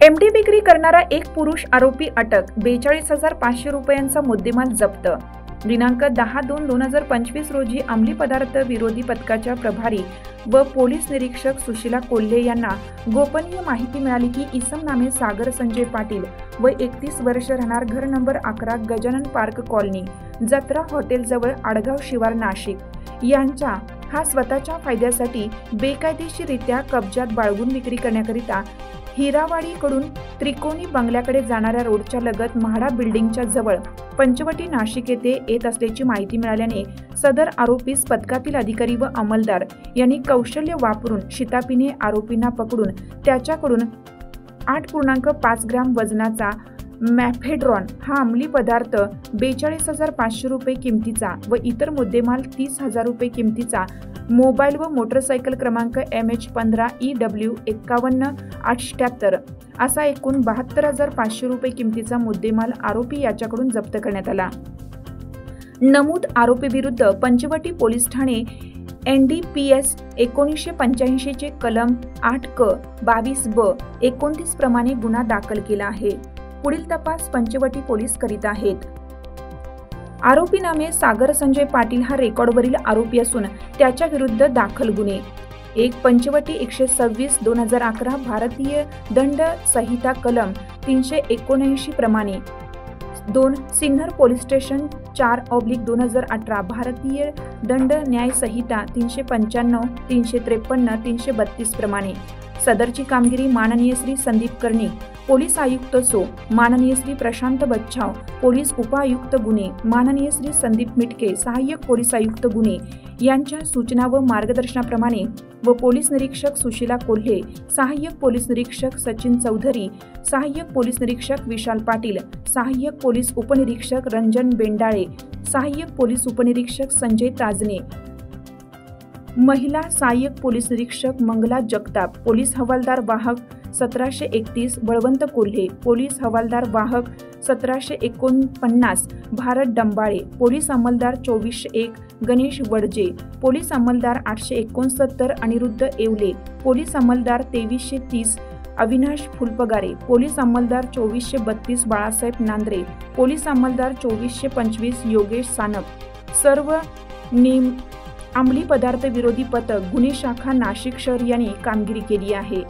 MD विक्री करणारा एक पुरुष आरोपी अटक. 42,500 रुपयांचा मुद्देमाल जप्त. दिनांक 10/2/2025 रोजी अंमली पदार्थ विरोधी पथकाच्या प्रभारी व पोलीस निरीक्षक सुशीला कोल्हे यांना गोपनीय माहिती मिळाली की इसम नामे सागर संजय पाटील व 31 वर्ष, राहणार घर नंबर 11, गजानन पार्क कॉलनी, जत्रा हॉटेल जवळ, आडगाव शिवार, नाशिक यांचा हा स्वतःच्या फायद्यासाठी बेकायदेशीररित्या कब्जात बाळगून विक्री करण्याकरिता हिरावाडीकडून त्रिकोणी बंगल्याकडे जाणाऱ्या रोडच्या लगत म्हाडा बिल्डिंगच्या जवळ पंचवटी, नाशिक येथे येत असल्याची माहिती मिळाल्याने सदर आरोपीस पथकातील अधिकारी व अंमलदार यांनी कौशल्य वापरून शिताफीने आरोपींना पकडून त्याच्याकडून 8.5 ग्रॅम वजनाचा मॅफेड्रॉन हा अंमली पदार्थ, 42,500 रुपये किमतीचा व इतर मुद्देमाल 30,000 रुपये किमतीचा मोबाईल व मोटरसायकल क्रमांक MH15EW 51,878 असा एकूण 72,500 रुपये किमतीचा मुद्देमाल आरोपी याच्याकडून जप्त करण्यात आला. नमूद आरोपी विरुद्ध पंचवटी पोलीस ठाणे NDPS 1985 चे कलम 8क 22B 29 प्रमाणे गुन्हा दाखल केला आहे. पुढील तपास पंचवटी पोलीस करीत आहेत. आरोपी नामे सागर संजय पाटील हा रेकॉर्डवरील आरोपी असून त्याच्या विरुद्ध दाखल गुन्हे 1. पंचवटी 126/2011 भारतीय दंड संहिता कलम 379 प्रमाणे. 2. सिन्नर पोलीस स्टेशन 4/2018 भारतीय दंड न्याय संहिता 395, 353, 332 प्रमाणे. सदरची कामगिरी माननीय श्री संदीप कर्णिक, पोलीस आयुक्त सो, माननीय श्री प्रशांत बच्छाव, पोलीस उपायुक्त गुन्हे, माननीय श्री संदीप मिटके, सहाय्यक पोलीस आयुक्त गुन्हे यांच्या सूचना व मार्गदर्शनाप्रमाणे व पोलीस निरीक्षक सुशीला कोल्हे, सहाय्यक पोलीस निरीक्षक सचिन चौधरी, सहाय्यक पोलीस निरीक्षक विशाल पाटील, सहाय्यक पोलीस उपनिरीक्षक रंजन बेंडाळे, सहाय्यक पोलीस उपनिरीक्षक संजय ताजने, महिला सहाय्यक पोलीस निरीक्षक मंगला जगताप, पोलीस हवालदार वाहक 1731 बळवंत कोल्हे, पोलीस हवालदार वाहक 1749 भारत डंबाळे, पोलीस अंमलदार 2401 गणेश वडजे, पोलीस अंमलदार 869 अनिरुद्ध येवले, पोलीस अंमलदार 2330 अविनाश फुलपगारे, पोलीस अंमलदार 2432 बाळासाहेब नांद्रे, पोलीस अंमलदार 2425 योगेश सानप. सर्व अंमली पदार्थ विरोधी पथक गुन्हे शाखा नाशिक शहर यांनी कामगिरी केली आहे.